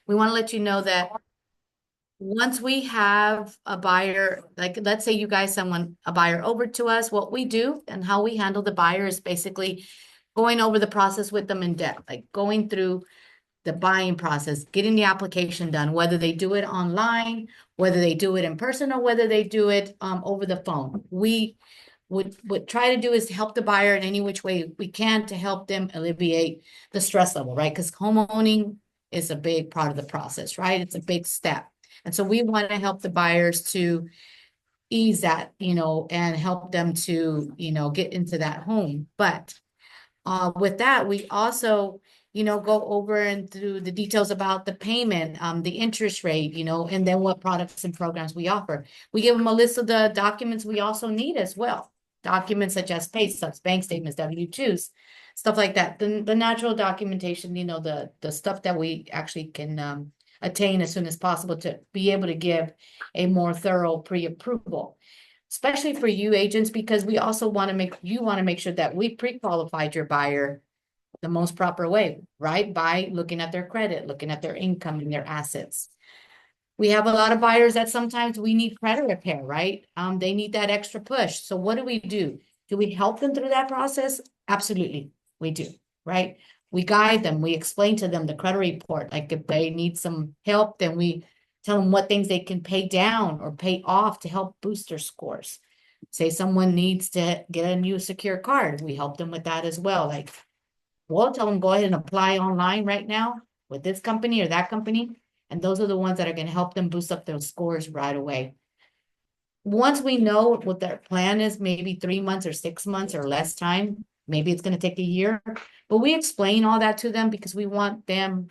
we want to let you know that once we have a buyer, like let's say you guys someone a buyer over to us, what we do and how we handle the buyer is basically going over the process with them in depth, like going through the buying process, getting the application done, whether they do it online, whether they do it in person, or whether they do it over the phone. We would try to do is help the buyer in any which way we can to help them alleviate the stress level, right? Because home owning is a big part of the process, right? It's a big step. And so we want to help the buyers to ease that, and help them to, get into that home. But with that, we also, go over and through the details about the payment, the interest rate, and then what products and programs we offer. We give them a list of the documents we also need as well. Documents such as pay stubs, bank statements, W-2s, stuff like that. The natural documentation, the stuff that we actually can attain as soon as possible to be able to give a more thorough pre-approval, especially for you agents, because we also want to make sure that we pre-qualified your buyer the most proper way, right? By looking at their credit, looking at their income and their assets. We have a lot of buyers that sometimes we need credit repair, right? They need that extra push. So what do we do? Do we help them through that process? Absolutely, we do, right? We guide them, we explain to them the credit report. Like if they need some help, then we tell them what things they can pay down or pay off to help boost their scores. Say someone needs to get a new secure card, we help them with that as well. Like we'll tell them go ahead and apply online right now with this company or that company. And those are the ones that are going to help them boost up those scores right away. Once we know what their plan is, maybe 3 months or 6 months or less time, maybe it's going to take a year, but we explain all that to them because we want them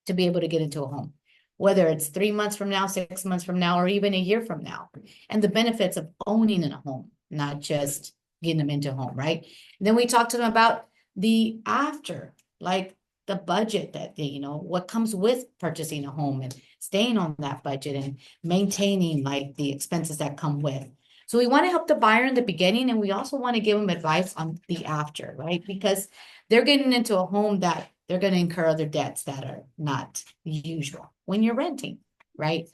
to be able to get into a home, whether it's 3 months from now, 6 months from now, or even a year from now, and the benefits of owning in a home, not just getting them into a home, right? And then we talk to them about the after, like the budget that they, what comes with purchasing a home and staying on that budget and maintaining like the expenses that come with. So we want to help the buyer in the beginning, and we also want to give them advice on the after, right? Because they're getting into a home that they're going to incur other debts that are not usual when you're renting, right?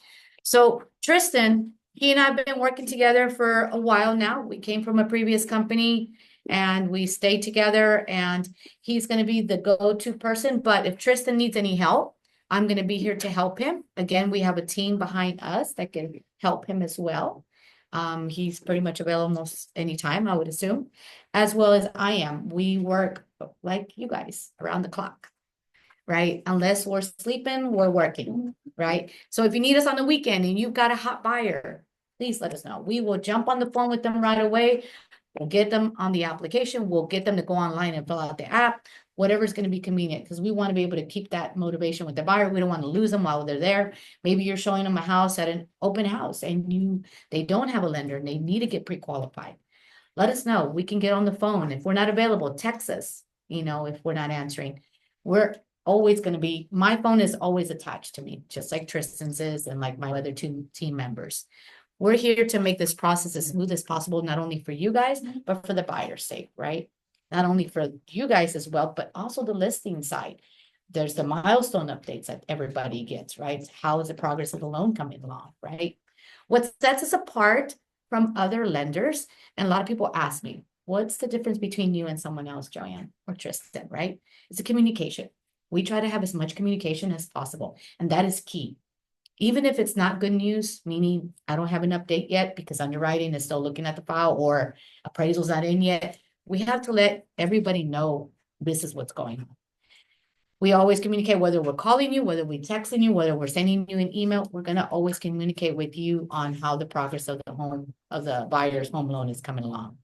So Tristan, he and I have been working together for a while now. We came from a previous company and we stayed together, and he's going to be the go-to person. But if Tristan needs any help, I'm going to be here to help him. Again, we have a team behind us that can help him as well. He's pretty much available most anytime, I would assume, as well as I am. We work like you guys around the clock, right? Unless we're sleeping, we're working, right? So if you need us on the weekend and you've got a hot buyer, please let us know. We will jump on the phone with them right away. We'll get them on the application. We'll get them to go online and fill out the app, whatever's going to be convenient, because we want to be able to keep that motivation with the buyer. We don't want to lose them while they're there. Maybe you're showing them a house at an open house and they don't have a lender and they need to get pre-qualified. Let us know. We can get on the phone. If we're not available, text us, if we're not answering. We're always going to be, my phone is always attached to me, just like Tristan's is and like my other two team members. We're here to make this process as smooth as possible, not only for you guys, but for the buyer's sake, right? Not only for you guys as well, but also the listing side. There's the milestone updates that everybody gets, right? How is the progress of the loan coming along, right? What sets us apart from other lenders, and a lot of people ask me, what's the difference between you and someone else, Joanne or Tristan, right? It's a communication. We try to have as much communication as possible, and that is key. Even if it's not good news, meaning I don't have an update yet because underwriting is still looking at the file or appraisal's not in yet, we have to let everybody know this is what's going on. We always communicate, whether we're calling you, whether we're texting you, whether we're sending you an email, we're going to always communicate with you on how the progress of the buyer's home loan is coming along.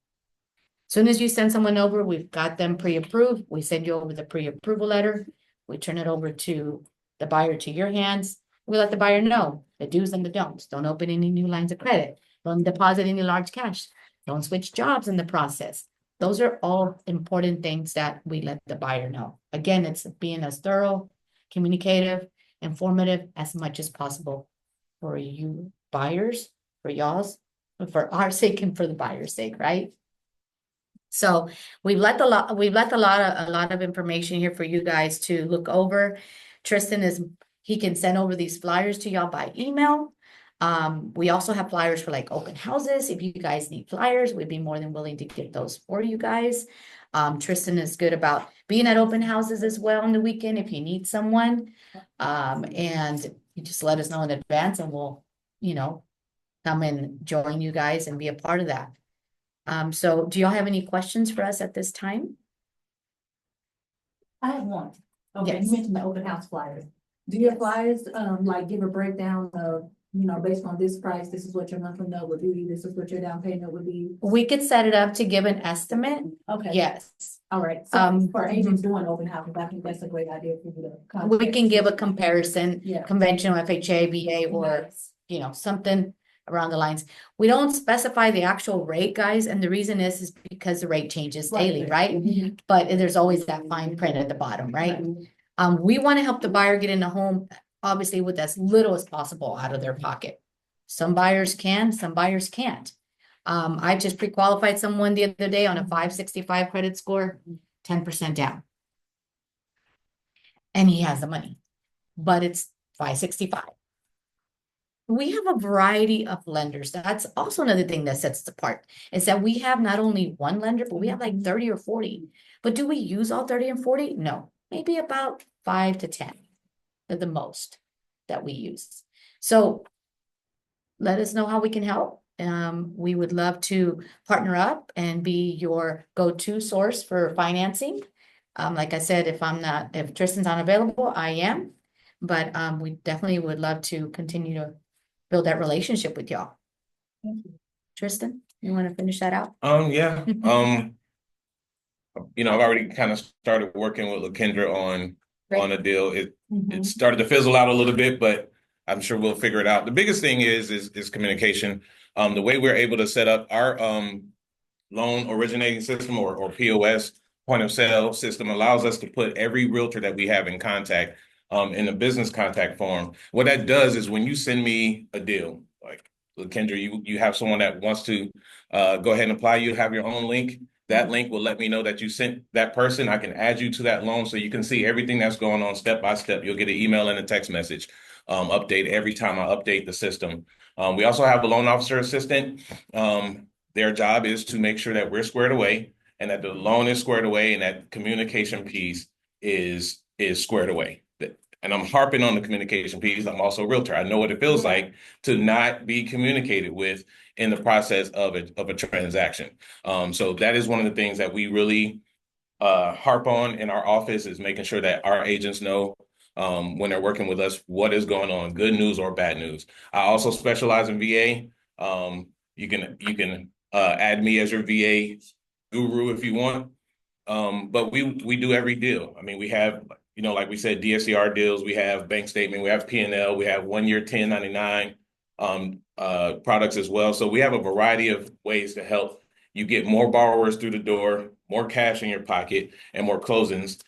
As soon as you send someone over, we've got them pre-approved. We send you over the pre-approval letter. We turn it over to the buyer to your hands. We let the buyer know the do's and the don'ts. Don't open any new lines of credit. Don't deposit any large cash. Don't switch jobs in the process. Those are all important things that we let the buyer know. Again, it's being as thorough, communicative, informative as much as possible for you buyers, for y'all's, for our sake and for the buyer's sake, right? So we've left a lot of information here for you guys to look over. Tristan is He can send over these flyers to y'all by email. We also have flyers for like open houses. If you guys need flyers, we'd be more than willing to get those for you guys. Tristan is good about being at open houses as well on the weekend if you need someone. And you just let us know in advance and we'll, come and join you guys and be a part of that. So do y'all have any questions for us at this time? I have one. Okay, Yes. you mentioned the open house flyers. Do your flyers, like give a breakdown of, based on this price, this is what your monthly note would be, this is what your down payment would be? We could set it up to give an estimate. Okay. Yes. All right. So for agents doing open houses, I think that's a great idea for you to. We can give a comparison, Yeah. conventional FHA, VA, or, Nice. something around the lines. We don't specify the actual rate, guys, and the reason is because the rate changes daily, right? Mhm. But there's always that fine print at the bottom, right? We want to help the buyer get in the home, obviously, with as little as possible out of their pocket. Some buyers can, some buyers can't. I just pre-qualified someone the other day on a 565 credit score, 10% down. And he has the money, but it's 565. We have a variety of lenders. That's also another thing that sets us apart, is that we have not only one lender, but we have like 30 or 40. But do we use all 30 and 40? No, maybe about 5 to 10 are the most that we use. So let us know how we can help. We would love to partner up and be your go-to source for financing. Like I said, if Tristan's unavailable, I am. But we definitely would love to continue to build that relationship with y'all. Tristan, you want to finish that out? Yeah. I've already kind of started working with Lakendra on a deal. It started to fizzle out a little bit, but I'm sure we'll figure it out. The biggest thing is communication. The way we're able to set up our loan originating system or POS, point of sale system, allows us to put every realtor that we have in contact in a business contact form. What that does is when you send me a deal, like Lakendra, you have someone that wants to go ahead and apply, you have your own link. That link will let me know that you sent that person. I can add you to that loan so you can see everything that's going on step by step. You'll get an email and a text message update every time I update the system. We also have a loan officer assistant. Their job is to make sure that we're squared away and that the loan is squared away and that communication piece is squared away. And I'm harping on the communication piece. I'm also a realtor. I know what it feels like to not be communicated with in the process of a transaction. So that is one of the things that we really harp on in our office, is making sure that our agents know when they're working with us what is going on, good news or bad news. I also specialize in VA. You can add me as your VA guru if you want. But we do every deal. I mean, we have, like we said, DSCR deals, we have bank statement, we have P&L, we have 1 year 1099 products as well. So we have a variety of ways to help you get more borrowers through the door, more cash in your pocket, and more closings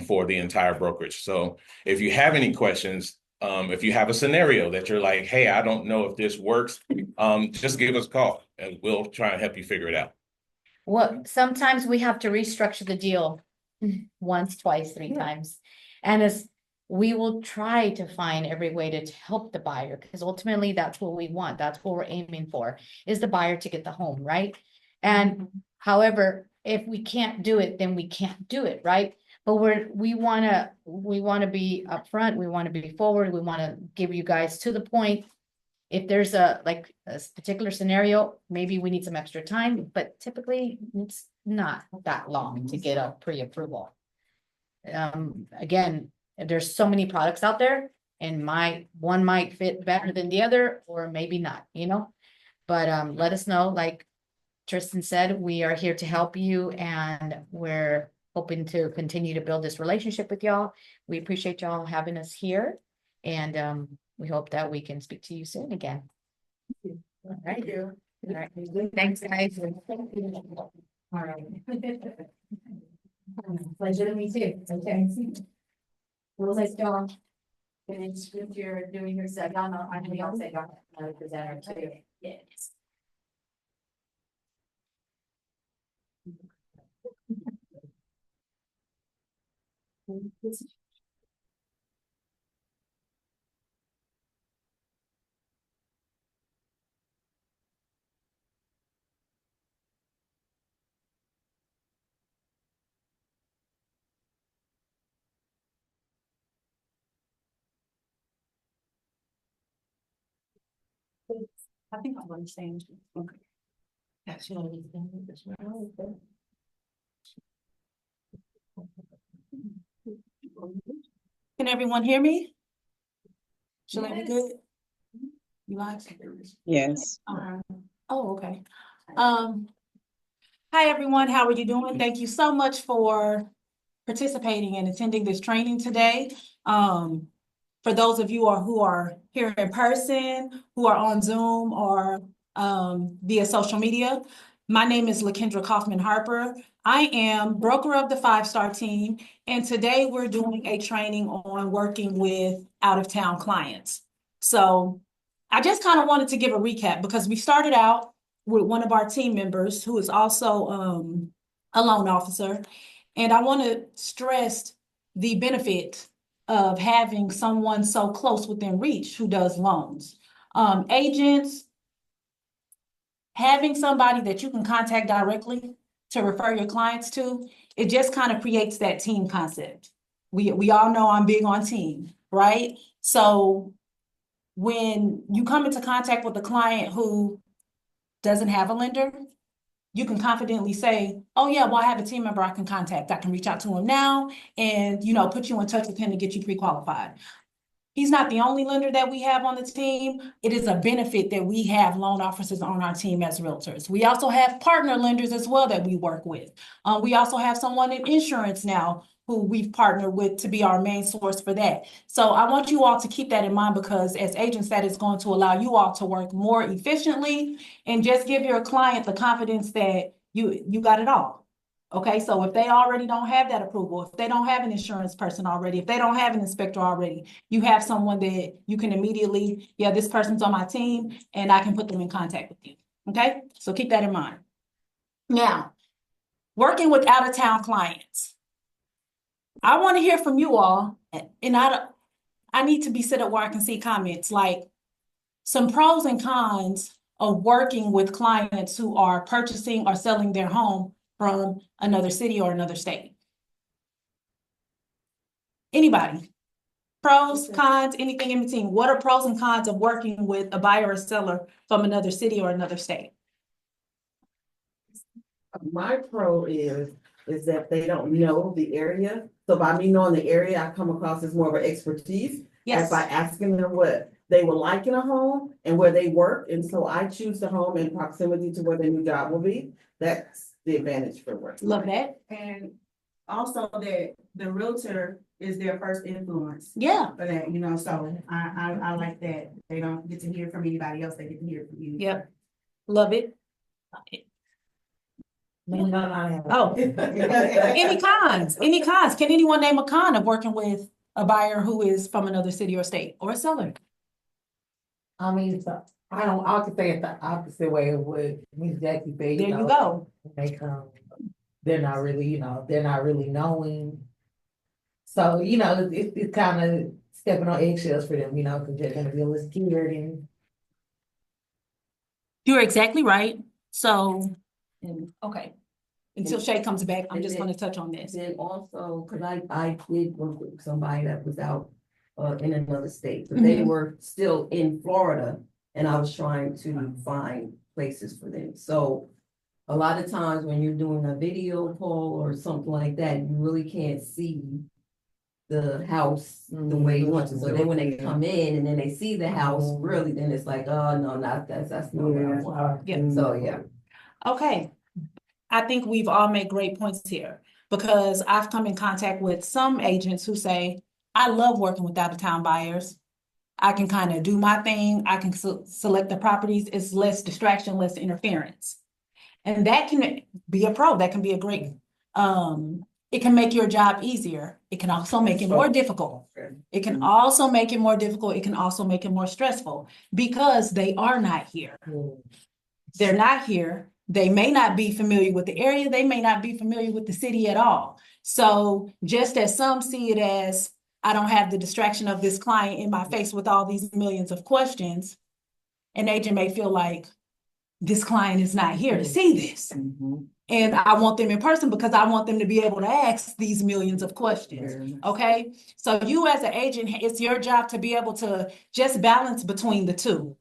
for the entire brokerage. So if you have any questions, if you have a scenario that you're like, hey, I don't know if this works, just give us a call and we'll try and help you figure it out. Well, sometimes we have to restructure the deal once, twice, 3 times. And we will try to find every way to help the buyer, because ultimately that's what we want. That's what we're aiming for, is the buyer to get the home, right? And however, if we can't do it, then we can't do it, right? But we want to be upfront. We want to be forward. We want to give you guys to the point. If there's a particular scenario, maybe we need some extra time, but typically it's not that long to get a pre-approval. Again, there's so many products out there, and one might fit better than the other, or maybe not, but let us know. Like Tristan said, we are here to help you, and we're hoping to continue to build this relationship with y'all. We appreciate y'all having us here, and we hope that we can speak to you soon again. All right. All right. Thanks, guys. All right. Pleasure to meet you. Okay. Well, let's go. Finish with your doing your set. Y'all know, I know y'all say y'all have a presenter too. Yes. I think I understand. Okay. Can everyone hear me? Should I be good? You like? Yes. Oh, okay. Hi, everyone. How are you doing? Thank you so much for participating and attending this training today. For those of you who are here in person, who are on Zoom or via social media, my name is Lakendra Coffman Harper. I am broker of the 5-star team, and today we're doing a training on working with out-of-town clients. So I just kind of wanted to give a recap because we started out with one of our team members who is also a loan officer. And I want to stress the benefit of having someone so close within reach who does loans. Agents, having somebody that you can contact directly to refer your clients to, it just kind of creates that team concept. We all know I'm big on team, right? So when you come into contact with a client who doesn't have a lender, you can confidently say, oh yeah, well, I have a team member I can contact. I can reach out to him now and, put you in touch with him to get you pre-qualified. He's not the only lender that we have on the team. It is a benefit that we have loan officers on our team as realtors. We also have partner lenders as well that we work with. We also have someone in insurance now who we've partnered with to be our main source for that. So I want you all to keep that in mind because as agents, that is going to allow you all to work more efficiently and just give your client the confidence that you got it all. Okay, so if they already don't have that approval, if they don't have an insurance person already, if they don't have an inspector already, you have someone that you can immediately, yeah, this person's on my team and I can put them in contact with you. Okay, so keep that in mind. Now, working with out-of-town clients. I want to hear from you all, and I need to be set up where I can see comments like some pros and cons of working with clients who are purchasing or selling their home from another city or another state. Anybody? Pros, cons, anything in between. What are pros and cons of working with a buyer or seller from another city or another state? My pro is that they don't know the area. So by me knowing the area, I come across as more of an expertise. Yes. By asking them what they would like in a home and where they work. And so I choose the home in proximity to where their new job will be. That's the advantage for work. Love that. And also that the realtor is their first influence Yeah. for that, so I like that. They don't get to hear from anybody else, they get to hear from you. Yep. Love it. Oh, any cons? Any cons? Can anyone name a con of working with a buyer who is from another city or state or a seller? I mean, so I could say it the opposite way of what Ms. Jackie said. There you go. When they come, they're not really, they're not really knowing. So, it's kind of stepping on eggshells for them, because they're gonna be a little scared and. You're exactly right. So, okay. Until Shay comes back, I'm just gonna touch on this. Then also, cause I did work with somebody that was out in another state, but they were still in Florida. And I was trying to find places for them. So a lot of times when you're doing a video call or something like that, you really can't see the house the way you want to. So then when they come in and then they see the house, really, then it's like, oh, no, that's not what I want. Yeah. So, yeah. Okay. I think we've all made great points here because I've come in contact with some agents who say, I love working with out-of-town buyers. I can kind of do my thing. I can select the properties. It's less distraction, less interference. And that can be a pro. That can be a great, it can make your job easier. It can also make it more difficult. It can also make it more difficult. It can also make it more stressful because they are not here. They're not here. They may not be familiar with the area. They may not be familiar with the city at all. So just as some see it as, I don't have the distraction of this client in my face with all these millions of questions, an agent may feel like this client is not here to see this. And I want them in person because I want them to be able to ask these millions of questions. Okay. So you as an agent, it's your job to be able to just balance between the two.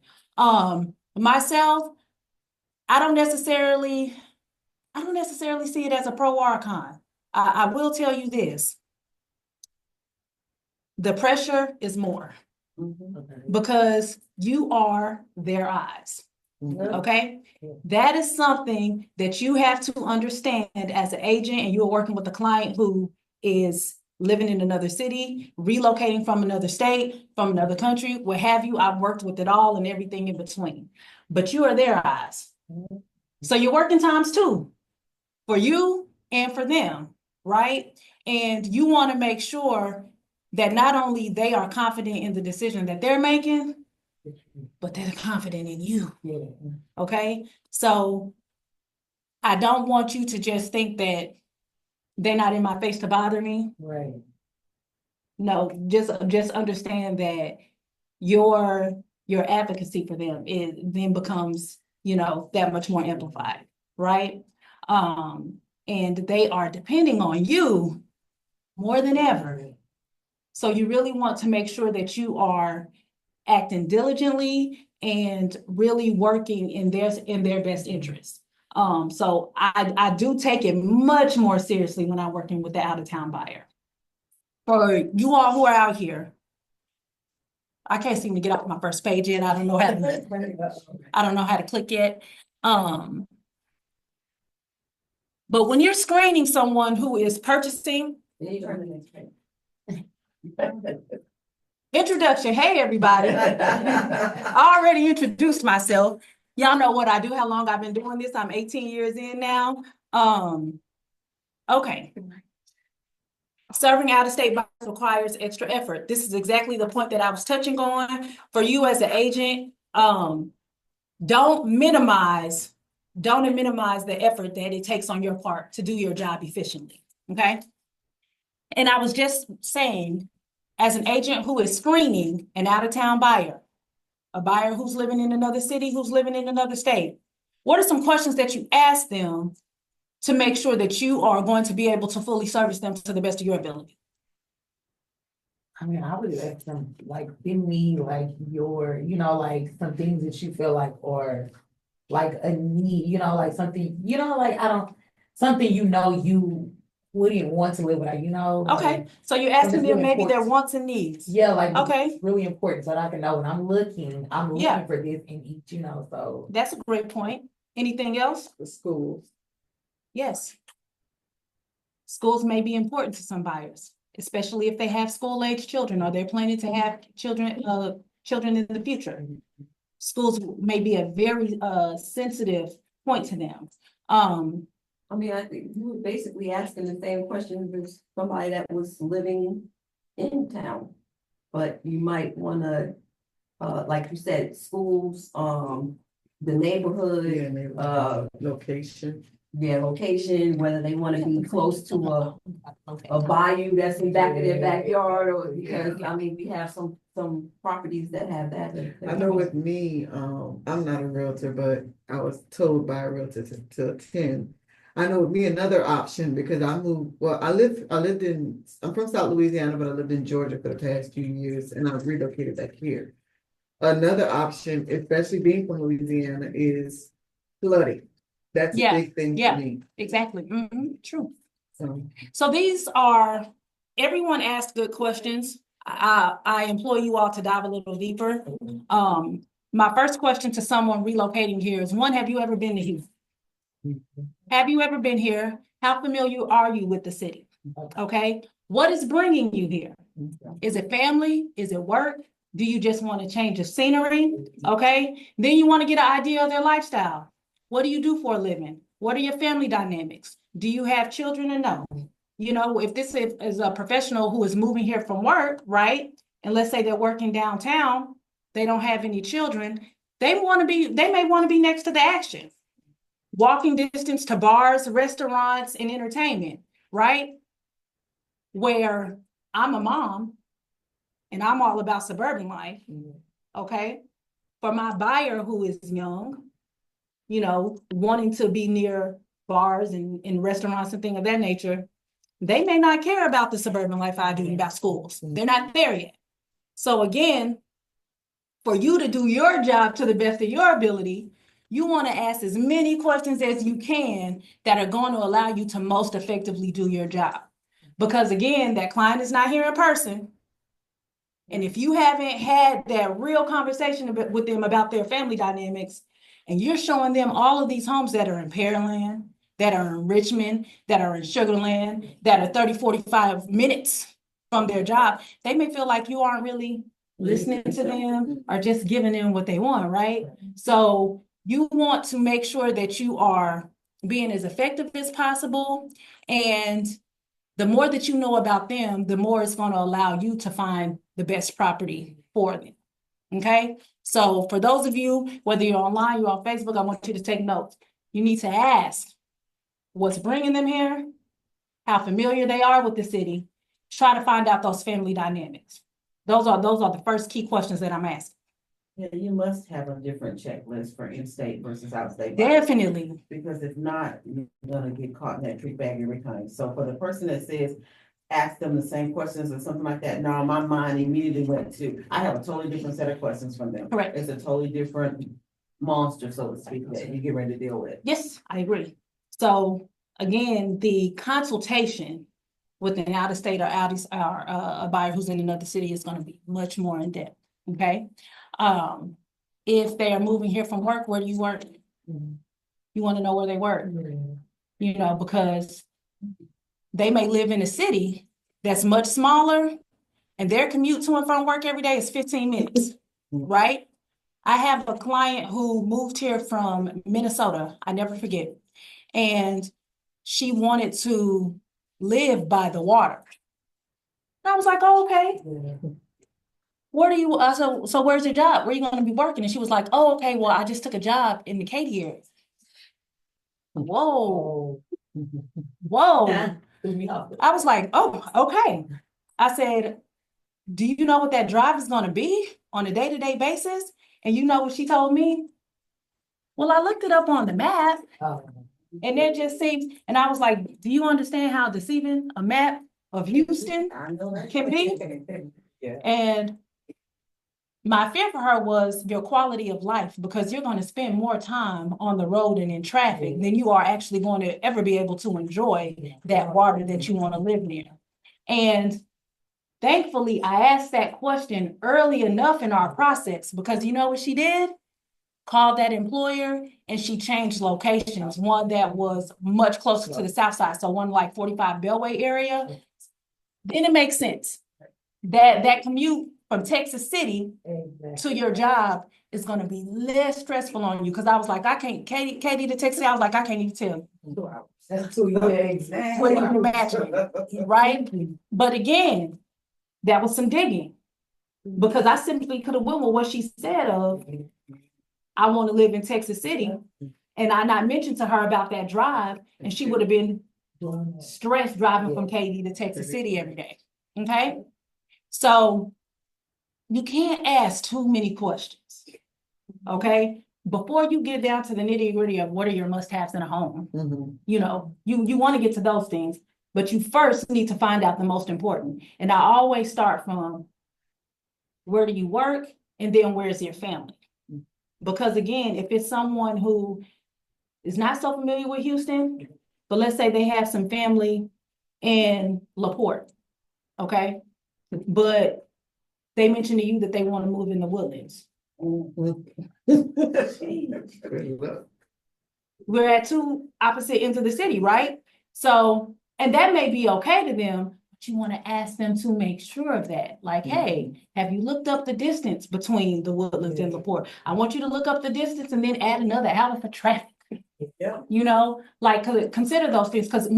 Myself, I don't necessarily see it as a pro or a con. I will tell you this. The pressure is more because you are their eyes. Okay? That is something that you have to understand as an agent, and you're working with a client who is living in another city, relocating from another state, from another country, what have you. I've worked with it all and everything in between. But you are their eyes. So you're working times too, for you and for them, right? And you want to make sure that not only they are confident in the decision that they're making, but they're confident in you. Okay? So I don't want you to just think that they're not in my face to bother me. Right. No, just understand that your advocacy for them then becomes, that much more amplified, right? And they are depending on you more than ever. So you really want to make sure that you are acting diligently and really working in their best interest. So I do take it much more seriously when I'm working with the out-of-town buyer. For you all who are out here, I can't seem to get off my first page yet. I don't know how to click yet. But when you're screening someone who is purchasing, introduction. Hey, everybody. I already introduced myself. Y'all know what I do, how long I've been doing this. I'm 18 years in now. Okay. Serving out-of-state buyers requires extra effort. This is exactly the point that I was touching on. For you as an agent, don't minimize the effort that it takes on your part to do your job efficiently, okay? And I was just saying, as an agent who is screening an out-of-town buyer, a buyer who's living in another city, who's living in another state, what are some questions that you ask them to make sure that you are going to be able to fully service them to the best of your ability? I mean, I would ask them, like, give me like your, like some things that you feel like, or like a need, like something, something you wouldn't want to live without, Okay, like, so you're asking it's them really maybe their important. wants and needs. Yeah, like Okay. it's really important so that I can know when I'm looking Yeah. for this in each, so. That's a great point. Anything else? The schools. Yes. Schools may be important to some buyers, especially if they have school-age children or they're planning to have children in the future. Schools may be a very sensitive point to them. I mean, I think you were basically asking the same question as somebody that was living in town. But you might wanna, like you said, schools, the neighborhood, Location. location, whether they wanna be close to a bayou that's in back of their backyard, or because, I mean, we have some properties that have that. I know with me, I'm not a realtor, but I was told by a realtor to attend. I know with me, another option, because I moved, well, I'm from South Louisiana, but I lived in Georgia for the past few years, and I've relocated back here. Another option, especially being from Louisiana, is flooding. That's a big thing for me. Exactly. True. So these are, everyone asked good questions. I implore you all to dive a little deeper. My first question to someone relocating here is, one, have you ever been to Houston? Have you ever been here? How familiar are you with the city? Okay. What is bringing you here? Is it family? Is it work? Do you just want to change the scenery? Okay. Then you want to get an idea of their lifestyle. What do you do for a living? What are your family dynamics? Do you have children or no? If this is a professional who is moving here from work, right? And let's say they're working downtown, they don't have any children, they may want to be next to the action. Walking distance to bars, restaurants, and entertainment, right? Where I'm a mom and I'm all about suburban life, okay? For my buyer who is young, wanting to be near bars and restaurants and things of that nature, they may not care about the suburban life I do about schools. They're not there yet. So again, for you to do your job to the best of your ability, you want to ask as many questions as you can that are going to allow you to most effectively do your job. Because again, that client is not here in person. And if you haven't had that real conversation with them about their family dynamics, and you're showing them all of these homes that are in Pearland, that are in Richmond, that are in Sugarland, that are 30, 45 minutes from their job, they may feel like you aren't really listening to them or just giving them what they want, right? So you want to make sure that you are being as effective as possible. And the more that you know about them, the more it's going to allow you to find the best property for them. Okay? So for those of you, whether you're online, you're on Facebook, I want you to take notes. You need to ask what's bringing them here, how familiar they are with the city. Try to find out those family dynamics. Those are the first key questions that I'm asking. Yeah, you must have a different checklist for in-state versus out-state buyers. Definitely. Because if not, you're gonna get caught in that trick bag every time. So for the person that says, ask them the same questions or something like that, now my mind immediately went to, I have a totally different set of questions from them. Correct. It's a totally different monster, so to speak, that you get ready to deal with. Yes, I agree. So again, the consultation with an out-of-state or a buyer who's in another city is going to be much more in depth. Okay. If they are moving here from work, where do you work? You want to know where they work, you know, because they may live in a city that's much smaller and their commute to and from work every day is 15 minutes, right? I have a client who moved here from Minnesota, I never forget, and she wanted to live by the water. And I was like, oh, okay. Where do you, so where's your job? Where are you going to be working? And she was like, oh, okay, well, I just took a job in the Katy area. Whoa. Whoa. I was like, oh, okay. I said, do you know what that drive is going to be on a day-to-day basis? And you know what she told me? Well, I looked it up on the map. And it just seems, and I was like, do you understand how deceiving a map of Houston can be? And my fear for her was your quality of life, because you're going to spend more time on the road and in traffic than you are actually going to ever be able to enjoy that water that you want to live near. And thankfully, I asked that question early enough in our process, because you know what she did? Called that employer and she changed locations. One that was much closer to the south side, so one like 45 Beltway area. Then it makes sense. That commute from Texas City to your job is going to be less stressful on you. Because I was like, I can't, Katy to Texas, I was like, I can't even tell. That's 2 years. What you can imagine, right? But again, that was some digging. Because I simply could have went with what she said of, I want to live in Texas City. And I not mentioned to her about that drive, and she would have been stressed driving from Katy to Texas City every day. Okay? So you can't ask too many questions. Okay? Before you get down to the nitty-gritty of what are your must-haves in a home, you know, you want to get to those things, but you first need to find out the most important. And I always start from where do you work, and then where's your family? Because again, if it's someone who is not so familiar with Houston, but let's say they have some family in LaPorte, okay? But they mentioned to you that they want to move in the Woodlands. We're at two opposite ends of the city, right? So, and that may be okay to them, but you want to ask them to make sure of that. Like, hey, have you looked up the distance between the Woodlands and LaPorte? I want you to look up the distance and then add another hour for traffic. Yeah. You know, like consider those things, because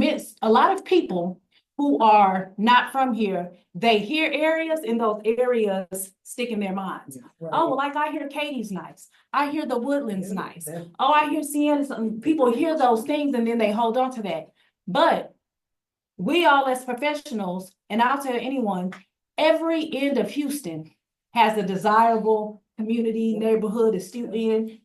a lot of people who are not from here, they hear areas and those areas stick in their minds. Oh, like I hear Katy's nice. I hear the Woodlands nice. Oh, I hear Sienna's. People hear those things and then they hold on to that. But we all as professionals, and I'll tell anyone, every end of Houston has a desirable community, neighborhood, astute end.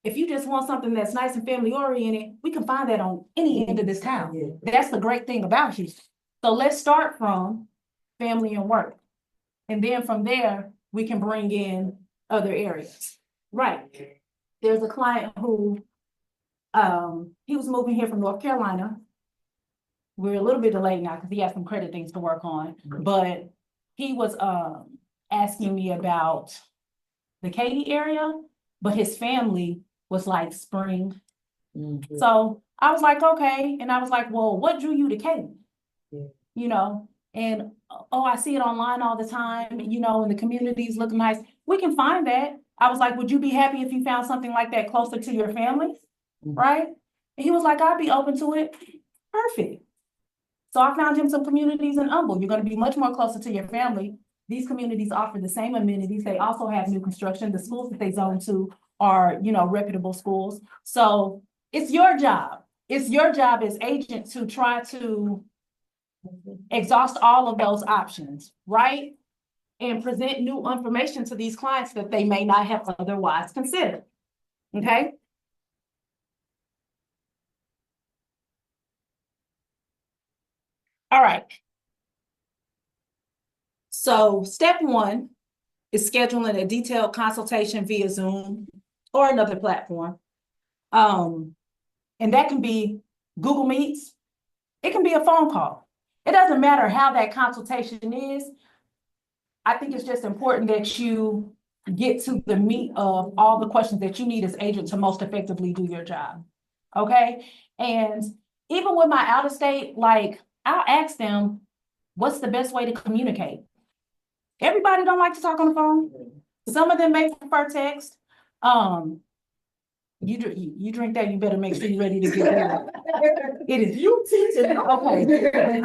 If you just want something that's nice and family oriented, we can find that on any end of this town. That's the great thing about Houston. So let's start from family and work. And then from there, we can bring in other areas. Right. There's a client who, he was moving here from North Carolina. We're a little bit delayed now because he has some credit things to work on, but he was, asking me about the Katy area, but his family was like Spring. So I was like, okay. And I was like, well, what drew you to Katy? Yeah. You know, and oh, I see it online all the time, you know, and the communities look nice. We can find that. I was like, would you be happy if you found something like that closer to your family? Right? And he was like, I'd be open to it. Perfect. So I found him some communities in Humble. You're going to be much more closer to your family. These communities offer the same amenities. They also have new construction. The schools that they zone to are, you know, reputable schools. So it's your job. It's your job as agent to try to exhaust all of those options, right? And present new information to these clients that they may not have otherwise considered. Okay? All right. So step one is scheduling a detailed consultation via Zoom or another platform. And that can be Google Meets. It can be a phone call. It doesn't matter how that consultation is. I think it's just important that you get to the meat of all the questions that you need as agent to most effectively do your job. Okay? And even with my out of state, like I'll ask them, what's the best way to communicate? Everybody don't like to talk on the phone. Some of them may prefer text. You drink that, you better make sure you're ready to get there. It is you teaching. Okay.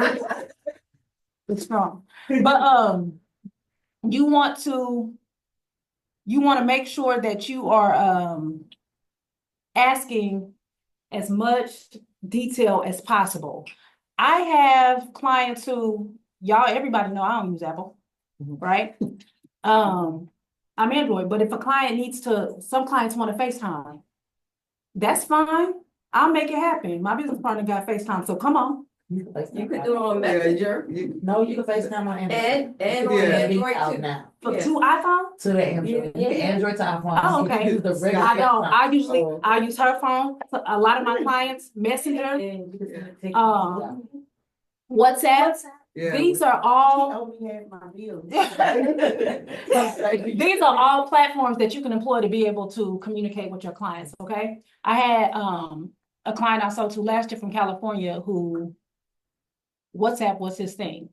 It's strong. But you want to make sure that you are asking as much detail as possible. I have clients who, everybody know I don't use Apple, right? I'm Android, but if a client some clients want to FaceTime, that's fine. I'll make it happen. My business partner got FaceTime, so come on. You could do it on Messenger. No, you can FaceTime on Android. And on Yeah. Android Out too. now. For Yeah. to iPhone? To the Android. Yeah. You can Android to iPhone. Oh, You can okay. use the regular I don't. FaceTime. I use her phone. A lot of my clients, Messenger, WhatsApp. Yeah. These are all these are all platforms that you can employ to be able to communicate with your clients, okay? I had a client I sold to last year from California who WhatsApp was his thing.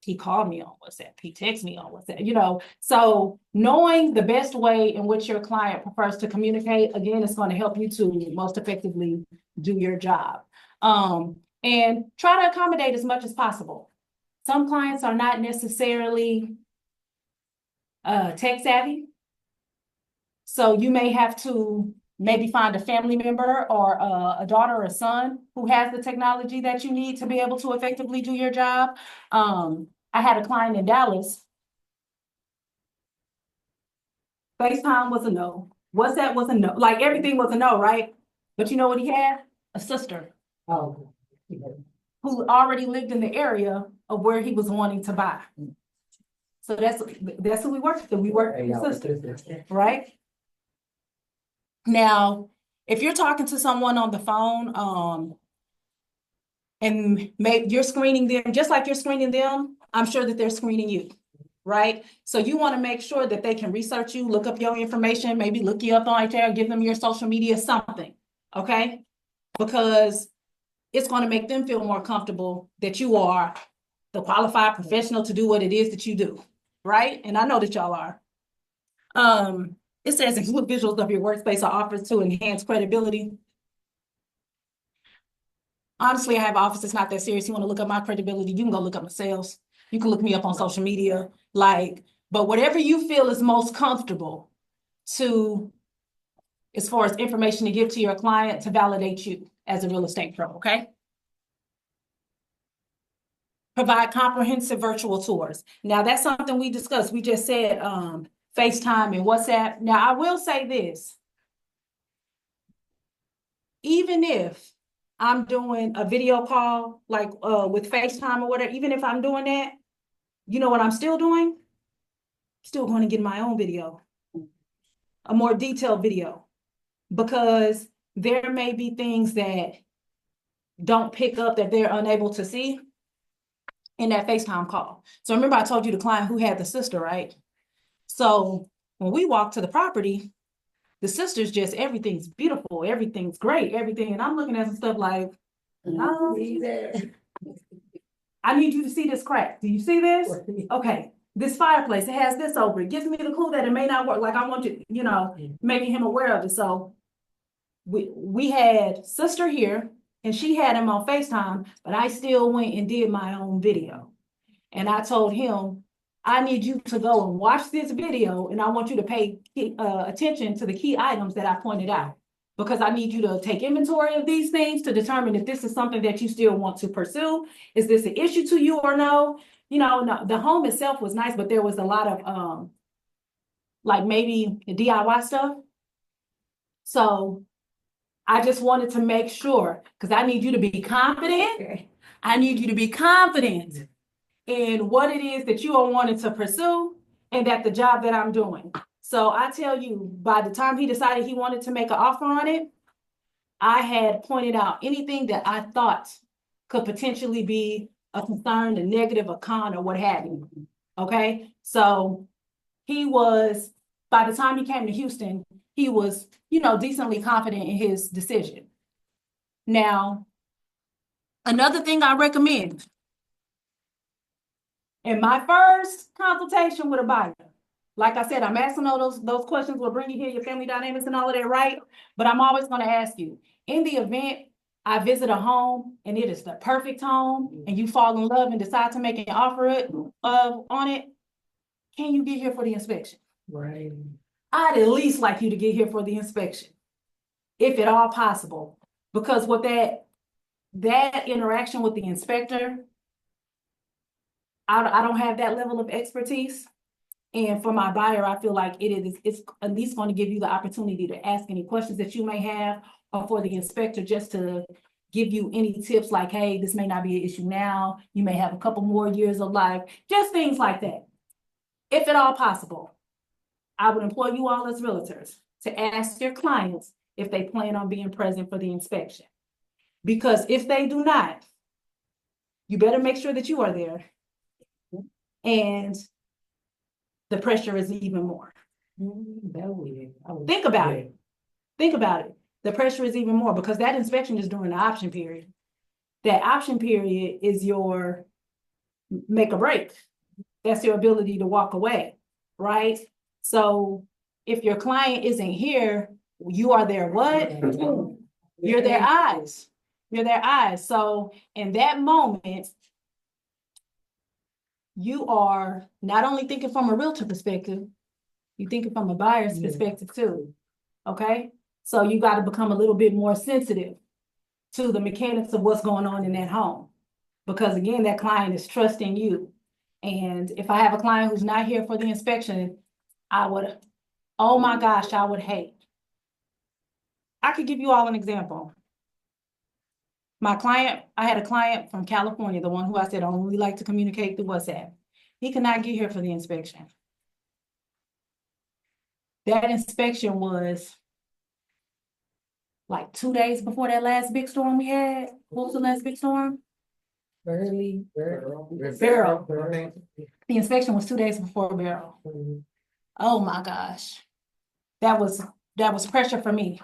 He called me on WhatsApp, he texted me on WhatsApp, you know. So knowing the best way in which your client prefers to communicate, again, it's going to help you to most effectively do your job. And try to accommodate as much as possible. Some clients are not necessarily tech savvy. So you may have to maybe find a family member or a daughter or a son who has the technology that you need to be able to effectively do your job. I had a client in Dallas. FaceTime was a no. WhatsApp was a no. Like everything was a no, right? But you know what he had? A sister. Oh. Who already lived in the area of where he was wanting to buy. So that's who we work with. We work with the sister, right? Now, if you're talking to someone on the phone, and you're screening them, just like you're screening them, I'm sure that they're screening you, right? So you want to make sure that they can research you, look up your information, maybe look you up on there, give them your social media, something, okay? Because it's going to make them feel more comfortable that you are the qualified professional to do what it is that you do, right? And I know that y'all are. It says include visuals of your workspace or offers to enhance credibility. Honestly, I have an office that's not that serious. You want to look up my credibility, you can go look up my sales. You can look me up on social media, but whatever you feel is most comfortable as far as information to give to your client to validate you as a real estate pro, okay? Provide comprehensive virtual tours. Now, that's something we discussed. We just said FaceTime and WhatsApp. Now, I will say this. Even if I'm doing a video call, like with FaceTime or whatever, even if I'm doing that, you know what I'm still doing? still going to get my own video, a more detailed video, because there may be things that don't pick up that they're unable to see in that FaceTime call. So remember I told you the client who had the sister, right? So when we walked to the property, the sister's just, everything's beautiful, everything's great, everything. And I'm looking at some stuff like, oh, I need you to see this crack. Do you see this? Okay, this fireplace, it has this over it. Gives me the clue that it may not work. Like I want you, you know, making him aware of it. So we had sister here and she had him on FaceTime, but I still went and did my own video. And I told him, I need you to go and watch this video and I want you to pay attention to the key items that I pointed out. Because I need you to take inventory of these things to determine if this is something that you still want to pursue. Is this an issue to you or no? You know, no, the home itself was nice, but there was a lot of like maybe DIY stuff. So I just wanted to make sure, because I need you to be confident. I need you to be confident in what it is that you are wanting to pursue and that the job that I'm doing. So I tell you, by the time he decided he wanted to make an offer on it, I had pointed out anything that I thought could potentially be a concern, a negative, a con, or what have you. Okay, so he was, by the time he came to Houston, he was, you know, decently confident in his decision. Now, another thing I recommend, in my first consultation with a buyer, like I said, I'm asking all those questions, will bring you here, your family dynamics and all of that, right? But I'm always going to ask you, in the event I visit a home and it is the perfect home and you fall in love and decide to make an offer on it, can you get here for the inspection? Right. I'd at least like you to get here for the inspection, if at all possible, because with that interaction with the inspector, I don't have that level of expertise. And for my buyer, I feel like it's at least going to give you the opportunity to ask any questions that you may have, or for the inspector just to give you any tips like, hey, this may not be an issue now. You may have a couple more years of life, just things like that. If at all possible, I would employ you all as realtors to ask your clients if they plan on being present for the inspection. Because if they do not, you better make sure that you are there. And the pressure is even more. Think about it. Think about it. The pressure is even more because that inspection is during the option period. That option period is your make or break. That's your ability to walk away, right? So if your client isn't here, you are their what? You're their eyes. You're their eyes. So in that moment, you are not only thinking from a realtor perspective, you're thinking from a buyer's perspective too, okay? So you got to become a little bit more sensitive to the mechanics of what's going on in that home. Because again, that client is trusting you. And if I have a client who's not here for the inspection, I would, oh my gosh, I would hate. I could give you all an example. I had a client from California, the one who I said I only like to communicate through WhatsApp. He could not get here for the inspection. That inspection was like 2 days before that last big storm we had. What was the last big storm? Beryl. The inspection was 2 days before Beryl. Oh my gosh. That was pressure for me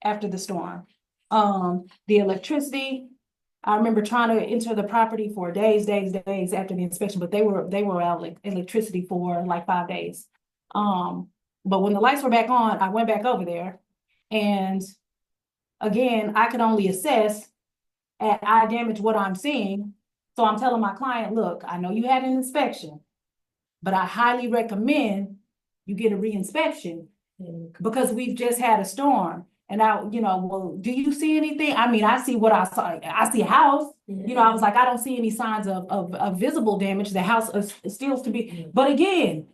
after the storm. The electricity, I remember trying to enter the property for days after the inspection, but they were out like electricity for like 5 days. But when the lights were back on, I went back over there. And again, I could only assess at eye damage what I'm seeing. So I'm telling my client, look, I know you had an inspection, but I highly recommend you get a re-inspection because we've just had a storm. And well, do you see anything? I mean, I see what I saw. I see a house. I was like, I don't see any signs of visible damage. The house is still to be. But again,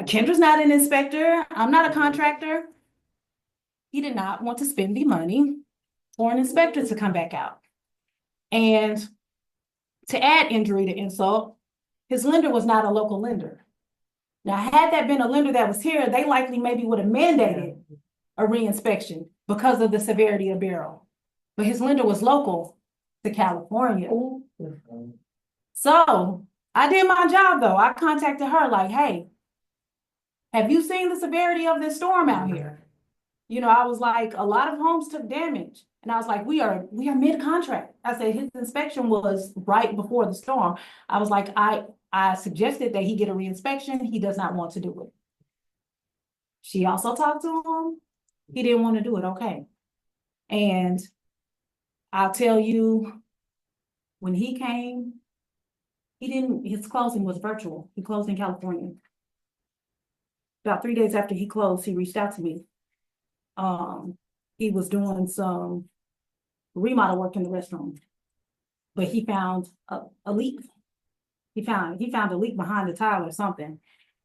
Kendra's not an inspector. I'm not a contractor. He did not want to spend the money for an inspector to come back out. And to add injury to insult, his lender was not a local lender. Now, had that been a lender that was here, they likely maybe would have mandated a reinspection because of the severity of Beryl. But his lender was local to California. So I did my job though. I contacted her like, hey, have you seen the severity of this storm out here? You know, I was like, a lot of homes took damage. And I was like, we are mid-contract. I said his inspection was right before the storm. I was like, I suggested that he get a reinspection. He does not want to do it. She also talked to him. He didn't want to do it. Okay. And I'll tell you, when he came, his closing was virtual. He closed in California. About 3 days after he closed, he reached out to me. He was doing some remodel work in the restroom, but he found a leak. He found a leak behind the tile or something.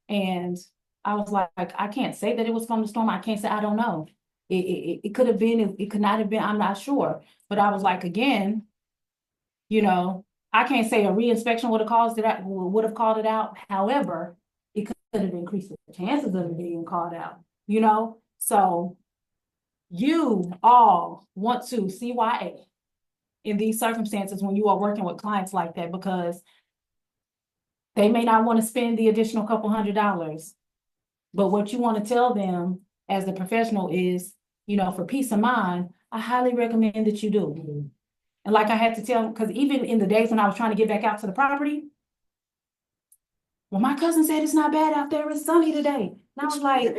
And I was like, I can't say that it was from the storm. I can't say, I don't know. It could have been, it could not have been, I'm not sure. But I was like, again, you know, I can't say a reinspection would have called it out. However, it could have increased the chances of it being called out, you know? So you all want to CYA in these circumstances when you are working with clients like that, because they may not want to spend the additional couple $100. But what you want to tell them as a professional is, you know, for peace of mind, I highly recommend that you do. And like I had to tell, because even in the days when I was trying to get back out to the property, well, my cousin said it's not bad out there, it's sunny today. And I was like,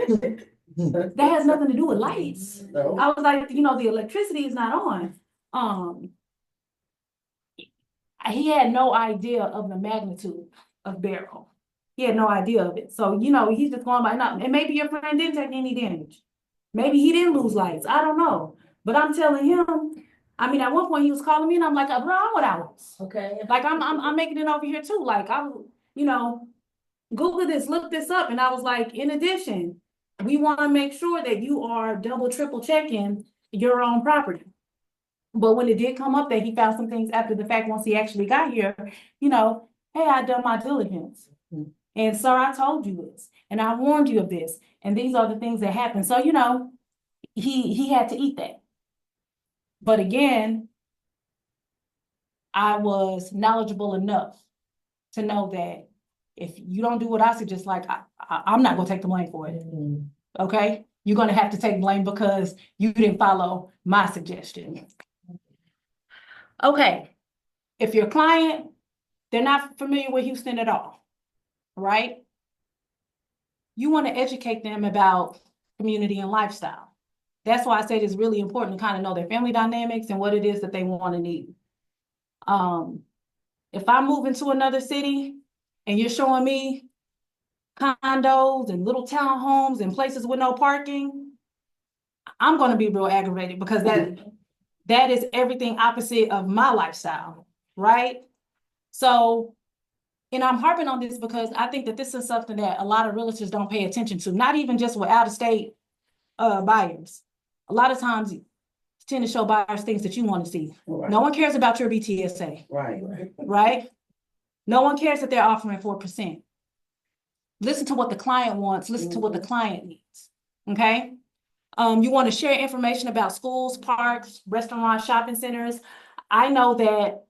that has nothing to do with lights. No. I was like, you know, the electricity is not on. He had no idea of the magnitude of Beryl. He had no idea of it. So, you know, he's just going by now. And maybe your friend didn't take any damage. Maybe he didn't lose lights. I don't know. But I'm telling him, I mean, at one point he was calling me and I'm like, bro, I'm what I was. Okay. Like I'm making it over here too. Like you know, Google this, look this up. And I was like, in addition, we want to make sure that you are double, triple checking your own property. But when it did come up that he found some things after the fact, once he actually got here, you know, hey, I done my diligence. And sir, I told you this, and I warned you of this, and these are the things that happened. So, you know, he had to eat that. But again, I was knowledgeable enough to know that if you don't do what I suggest, like I'm not gonna take the blame for it. Okay, you're gonna have to take blame because you didn't follow my suggestion. Okay, if your client, they're not familiar with Houston at all, right? You want to educate them about community and lifestyle. That's why I said it's really important to kind of know their family dynamics and what it is that they want to need. If I move into another city and you're showing me condos and little townhomes and places with no parking, I'm going to be real aggravated because that is everything opposite of my lifestyle, right? So, and I'm harping on this because I think that this is something that a lot of realtors don't pay attention to, not even just with out-of-state buyers. A lot of times you tend to show buyers things that you want to see. Right. No one cares about your BTSA, right? No one cares that they're offering 4%. Listen to what the client wants, listen to what the client needs, okay? You want to share information about schools, parks, restaurants, shopping centers. I know that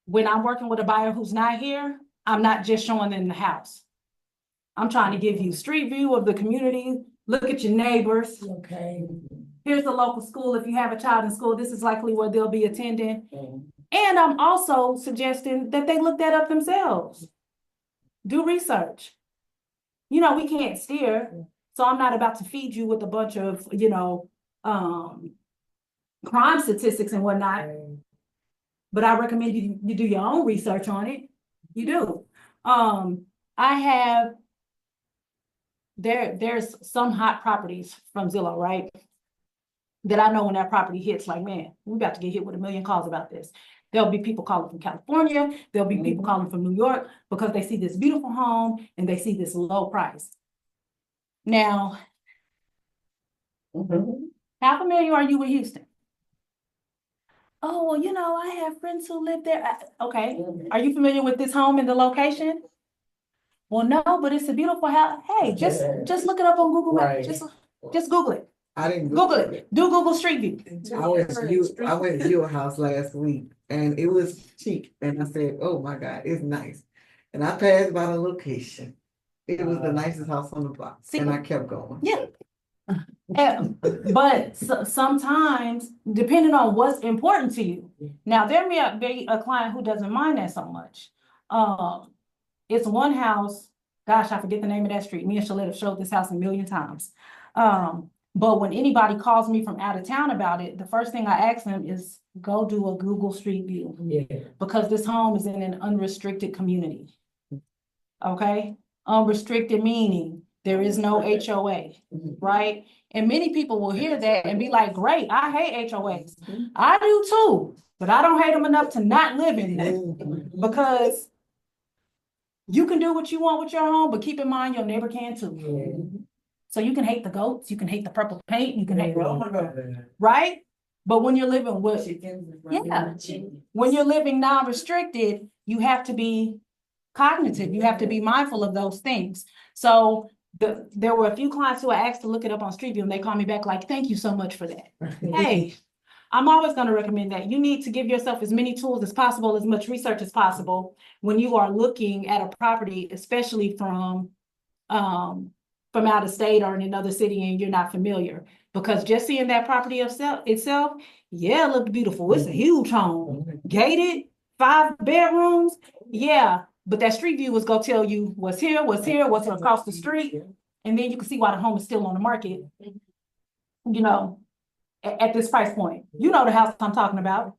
when I'm working with a buyer who's not here, I'm not just showing them the house. I'm trying to give you street view of the community. Look at your neighbors. Okay. Here's the local school. If you have a child in school, this is likely where they'll be attending. And I'm also suggesting that they look that up themselves. Do research. You know, we can't steer. So I'm not about to feed you with a bunch of, you know, crime statistics and whatnot. But I recommend you do your own research on it. You do. There's some hot properties from Zillow, right? That I know when that property hits, like, man, we're about to get hit with 1 million calls about this. There'll be people calling from California. There'll be people calling from New York because they see this beautiful home and they see this low price. Now, how familiar are you with Houston? Oh, well, you know, I have friends who live there. Okay. Are you familiar with this home and the location? Well, no, but it's a beautiful house. Hey, just look it up on Google Maps. Right. Just Google it. I didn't Google it. Do Google Street View. I went to your house last week and it was cheap and I said, oh my God, it's nice. And I passed by the location. It was the nicest house on the block See? and I kept going. Yeah. But sometimes, depending on what's important to you. Now, there may be a client who doesn't mind that so much. It's one house, gosh, I forget the name of that street. Me and Shalette have showed this house a million times. But when anybody calls me from out of town about it, the first thing I ask them is go do a Google Street View. Yeah. Because this home is in an unrestricted community. Okay? Unrestricted meaning there is no HOA, right? And many people will hear that and be like, great, I hate HOAs. I do too, but I don't hate them enough to not live in them. Because you can do what you want with your home, but keep in mind your neighbor can too. So you can hate the goats, you can hate the purple paint, you can hate, right? But when you're living with, when you're living non-restricted, you have to be cognitive. You have to be mindful of those things. So there were a few clients who I asked to look it up on Street View and they called me back like, thank you so much for that. Hey, I'm always going to recommend that. You need to give yourself as many tools as possible, as much research as possible when you are looking at a property, especially from out of state or in another city and you're not familiar. Because just seeing that property itself, yeah, it looked beautiful. It's a huge home, gated, 5 bedrooms. Yeah, but that street view was gonna tell you what's here, what's across the street. And then you can see why the home is still on the market, you know, at this price point. You know the house I'm talking about.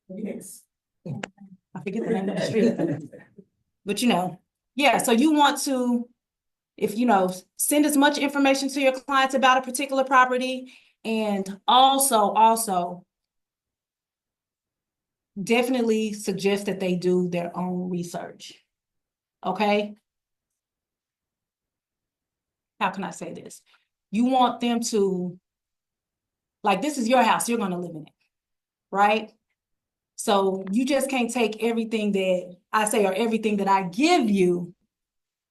Yes. I forget the name of the street. But you know, yeah, so you want to, if you know, send as much information to your clients about a particular property, and also definitely suggest that they do their own research. Okay? How can I say this? You want them to, like, this is your house, you're gonna live in it, right? So you just can't take everything that I say or everything that I give you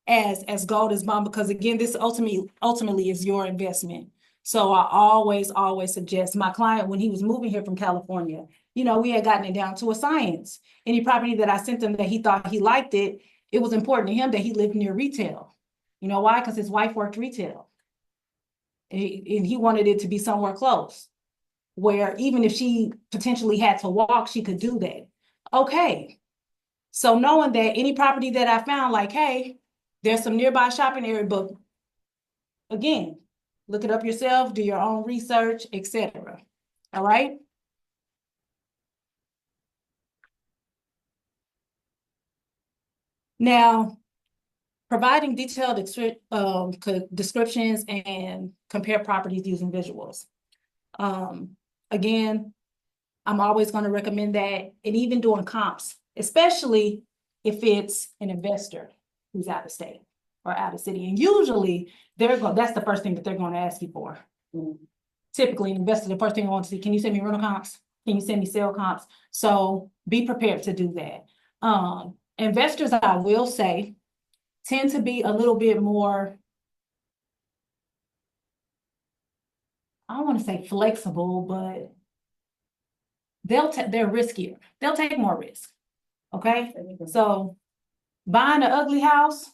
as gold as bond, because again, this ultimately is your investment. So I always suggest my client, when he was moving here from California, you know, we had gotten it down to a science. Any property that I sent him that he thought he liked it was important to him that he lived near retail. You know why? Because his wife worked retail. And he wanted it to be somewhere close, where even if she potentially had to walk, she could do that. Okay. So knowing that any property that I found, like, hey, there's some nearby shopping area, but again, look it up yourself, do your own research, etc. All right? Now, providing detailed descriptions and compare properties using visuals. Again, I'm always going to recommend that, and even doing comps, especially if it's an investor who's out of state or out of city. And usually that's the first thing that they're going to ask you for. Typically, an investor, the first thing I want to see, can you send me rental comps? Can you send me sale comps? So be prepared to do that. Investors, I will say, tend to be a little bit more, I don't want to say flexible, but they're riskier. They'll take more risk. Okay? So buying an ugly house,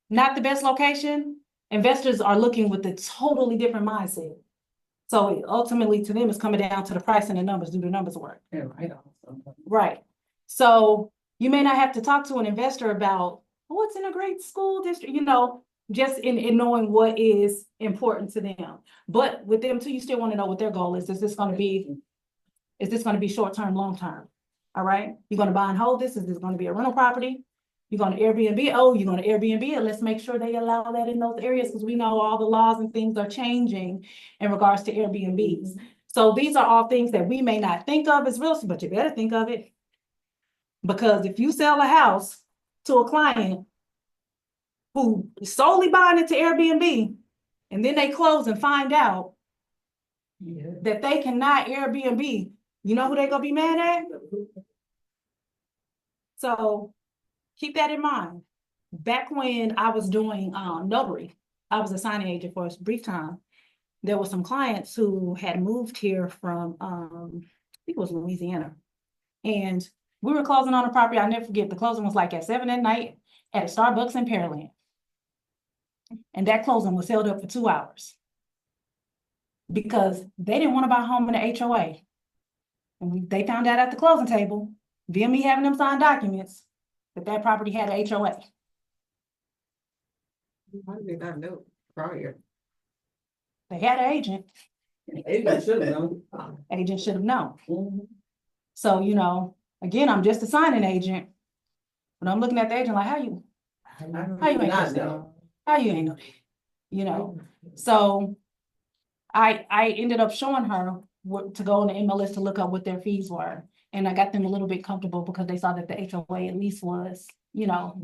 not the best location, investors are looking with a totally different mindset. So ultimately to them, it's coming down to the price and the numbers. Do the numbers work? Yeah, right. Right. So you may not have to talk to an investor about what's in a great school district, you know, just in knowing what is important to them. But with them too, you still want to know what their goal is. Is this going to be short-term, long-term? All right. You're going to buy and hold this. Is this going to be a rental property? You're going to Airbnb. Oh, you're going to Airbnb it. Let's make sure they allow that in those areas, because we know all the laws and things are changing in regards to Airbnbs. So these are all things that we may not think of as real estate, but you better think of it. Because if you sell a house to a client who is solely buying it to Airbnb, and then they close and find out that they cannot Airbnb, you know who they're going to be mad at? So keep that in mind. back when I was doing notary, I was a signing agent for a brief time. There were some clients who had moved here from I think it was Louisiana. And we were closing on a property. I'll never forget, the closing was like at 7 at night at a Starbucks in Pearland. And that closing was held up for 2 hours. Because they didn't want to buy a home in the HOA. And they found out at the closing table, via me having them sign documents, that property had a HOA. Why did I know prior? They had an agent. Agent should have known. Agent should have known. So, you know, again, I'm just a signing agent. But I'm looking at the agent like, how you ain't Not know? know. How you ain't know that? You know, so I ended up showing her what to go on the MLS to look up what their fees were. And I got them a little bit comfortable because they saw that the HOA at least was, you know,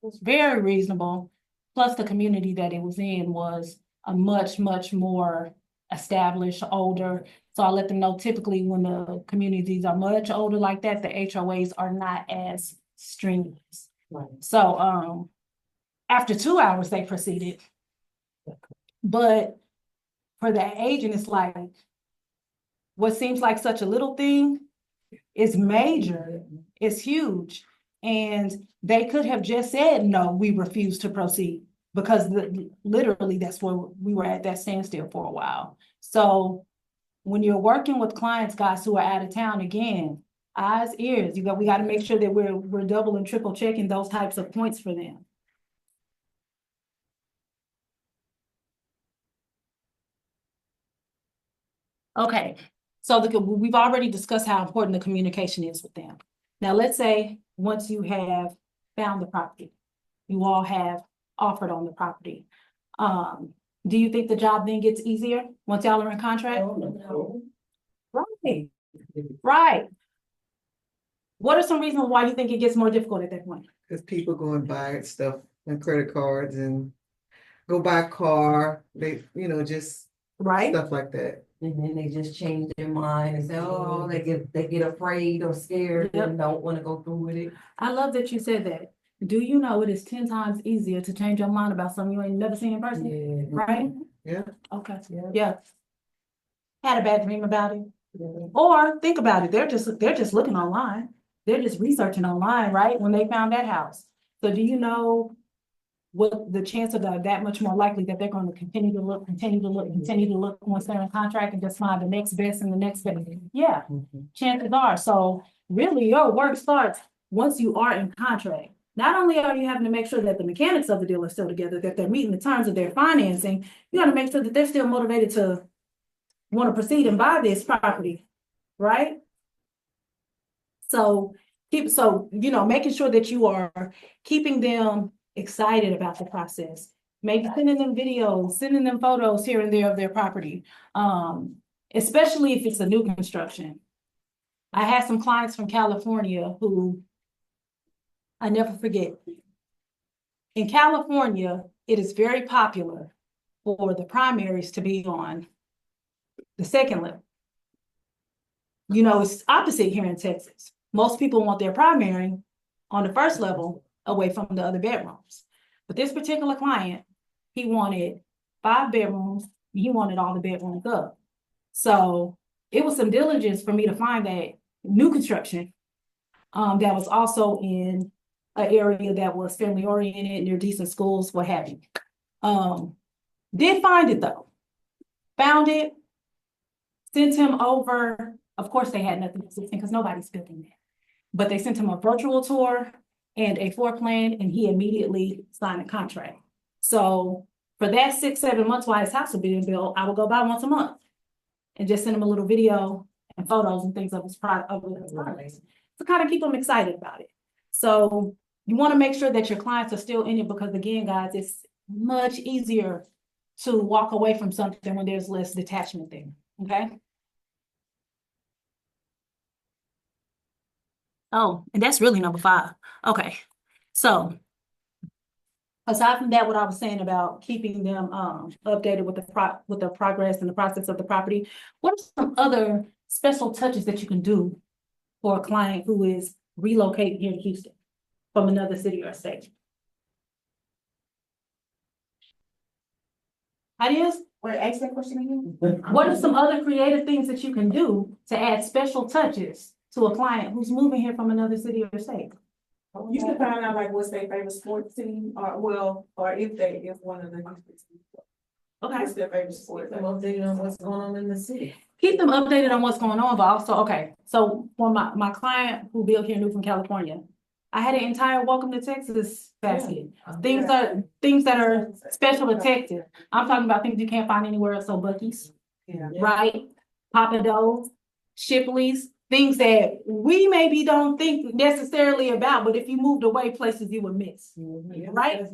was very reasonable. Plus the community that it was in was a much, much more established, older. So I let them know typically when the communities are much older like that, the HOAs are not as strenuous. Right. So after 2 hours, they proceeded. But for the agent, it's like, what seems like such a little thing is major, it's huge. And they could have just said, no, we refuse to proceed. Because literally that's where we were at that standstill for a while. So when you're working with clients, guys, who are out of town, again, eyes, ears, we got to make sure that we're double and triple checking those types of points for them. Okay, so we've already discussed how important the communication is with them. Now, let's say once you have found the property, you all have offered on the property. Do you think the job then gets easier once y'all are in contract? No. Right, right. What are some reasons why you think it gets more difficult at that point? Because people go and buy stuff and credit cards and go buy a car, they, you know, just Right, stuff like that. And then they just change their mind and say, oh, they get afraid or scared and don't want to go through with it. I love that you said that. Do you know it is 10 times easier to change your mind about something you ain't never seen in person? Yeah. Right? Yeah. Okay, Yeah. yeah. Had a bad dream about it. Or think about it, they're just looking online. They're just researching online, right? When they found that house. So do you know what the chances are that much more likely that they're going to continue to look once they're in contract and just find the next best and the next best? Yeah, chances are. So really your work starts once you are in contract. Not only are you having to make sure that the mechanics of the deal are still together, that they're meeting the terms of their financing, you got to make sure that they're still motivated to want to proceed and buy this property, right? So you know, making sure that you are keeping them excited about the process, maybe sending them videos, sending them photos here and there of their property, especially if it's a new construction. I had some clients from California who I never forget. In California, it is very popular for the primaries to be on the second level. You know, it's opposite here in Texas. Most people want their primary on the first level away from the other bedrooms. But this particular client, he wanted 5 bedrooms, and he wanted all the bedrooms up. So it was some diligence for me to find that new construction that was also in an area that was family oriented, near decent schools, what have you. Did find it though. Found it, sent him over. Of course, they had nothing existing because nobody's building that. But they sent him a virtual tour and a floor plan, and he immediately signed a contract. So for that 6-7 months while his house was being built, I would go by once a month and just send him a little video and photos and things of his progress to kind of keep them excited about it. So you want to make sure that your clients are still in it because, again, guys, it's much easier to walk away from something when there's less detachment there. Okay. Oh, and that's really number 5. Okay. So aside from that, what I was saying about keeping them updated with the progress and the process of the property, what are some other special touches that you can do for a client who is relocating here to Houston from another city or state? Ideas? Wait, ask that question again? What are some other creative things that you can do to add special touches to a client who's moving here from another city or state? You can find out like what's their favorite sports team, or well, or if one of the Houston teams. Okay. What's their favorite sport? I'm updated on what's going on in the city. Keep them updated on what's going on, but also, okay, so for my client who built here new from California, I had an entire Welcome to Texas basket. Things that are special to Texas. I'm talking about things you can't find anywhere else, so Buc-ee's, Yeah. right? Papa Do's, Shipley's, things that we maybe don't think necessarily about, but if you moved away, places you would miss, right?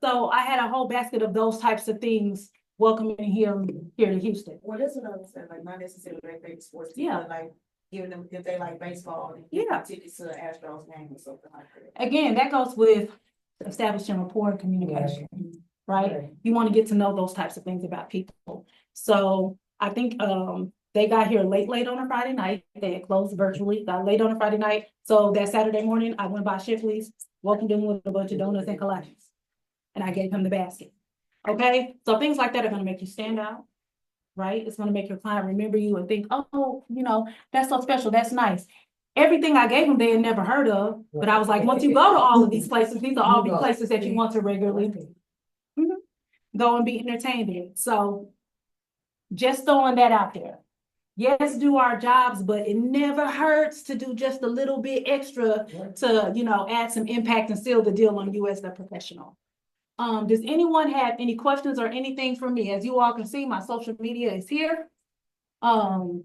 So I had a whole basket of those types of things welcoming here to Houston. Well, that's what I was saying, like not necessarily their favorite sports team, Yeah. but like giving them, if they like baseball, then Yeah. tickets to the Astros game or something like that. Again, that goes with establishing rapport and communication, right? You want to get to know those types of things about people. So I think they got here late on a Friday night. They had closed virtually, got late on a Friday night. So that Saturday morning, I went by Shipley's, welcomed them with a bunch of donuts and collages. And I gave him the basket. Okay, so things like that are gonna make you stand out, right? It's gonna make your client remember you and think, oh, that's so special, that's nice. Everything I gave them, they had never heard of, but I was like, once you go to all of these places, these are all the places that you want to regularly go and be entertained in. So just throwing that out there. Yes, do our jobs, but it never hurts to do just a little bit extra to, add some impact and seal the deal on you as the professional. Does anyone have any questions or anything for me? As you all can see, my social media is here. For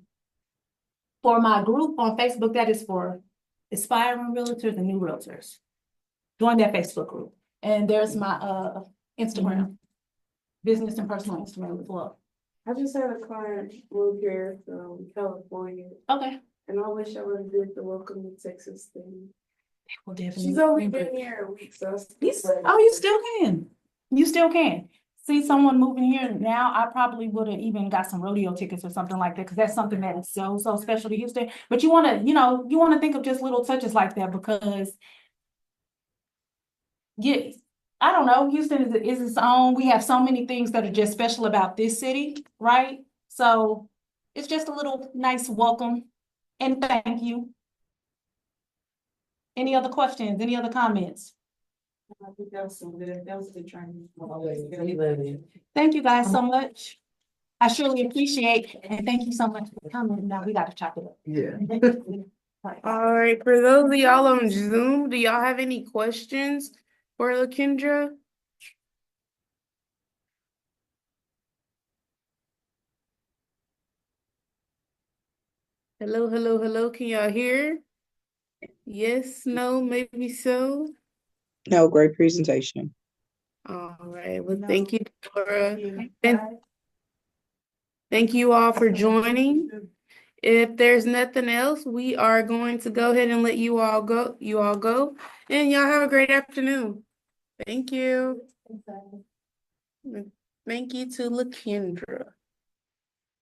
my group on Facebook, that is for aspiring realtors and new realtors. Join that Facebook group. And there's my Instagram, business and personal Instagram as well. I just had a client move here from California, Okay. and I wish I would have did the welcome to Texas thing. Well, definitely. She's only been here a week, so. You still can. You still can. See someone moving here now, I probably would have even got some rodeo tickets or something like that, because that's something that is so special to Houston. But you want to think of just little touches like that, because I don't know, Houston is its own. We have so many things that are just special about this city, right? So it's just a little nice welcome and thank you. Any other questions? Any other comments? I think that was some good, that was a good training. Thank you guys so much. I surely appreciate, and thank you so much for coming. Now we got to chop it up. Yeah. All right, for those of y'all on Zoom, do y'all have any questions for Lakendra? Hello, can y'all hear? Yes, no, maybe so. No, great presentation. All right, well, thank you, Dora. And thank you all for joining. If there's nothing else, we are going to go ahead and let you all go, and y'all have a great afternoon. Thank you. Thank you to Lakendra.